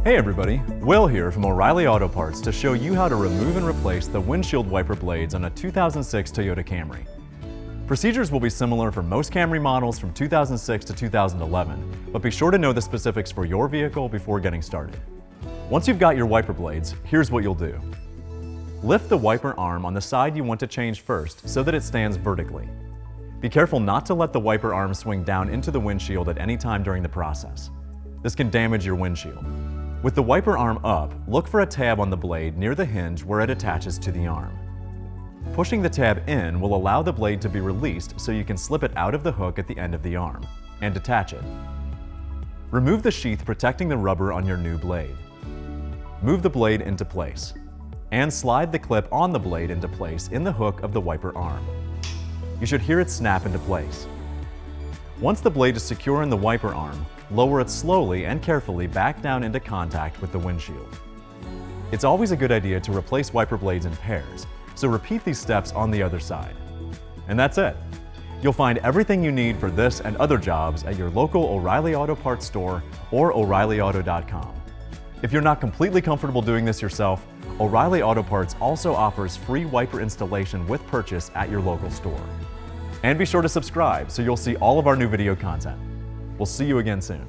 Hey everybody, Will here from O'Reilly Auto Parts to show you how to remove and replace the windshield wiper blades on a 2006 Toyota Camry. Procedures will be similar for most Camry models from 2006 to 2011, but be sure to know the specifics for your vehicle before getting started. Once you've got your wiper blades, here's what you'll do. Lift the wiper arm on the side you want to change first so that it stands vertically. Be careful not to let the wiper arm swing down into the windshield at any time during the process. This can damage your windshield. With the wiper arm up, look for a tab on the blade near the hinge where it attaches to the arm. Pushing the tab in will allow the blade to be released so you can slip it out of the hook at the end of the arm and detach it. Remove the sheath protecting the rubber on your new blade. Move the blade into place and slide the clip on the blade into place in the hook of the wiper arm. You should hear it snap into place. Once the blade is secure in the wiper arm, lower it slowly and carefully back down into contact with the windshield. It's always a good idea to replace wiper blades in pairs, so repeat these steps on the other side. And that's it. You'll find everything you need for this and other jobs at your local O'Reilly Auto Parts store or O'ReillyAuto.com. If you're not completely comfortable doing this yourself, O'Reilly Auto Parts also offers free wiper installation with purchase at your local store. And be sure to subscribe so you'll see all of our new video content. We'll see you again soon.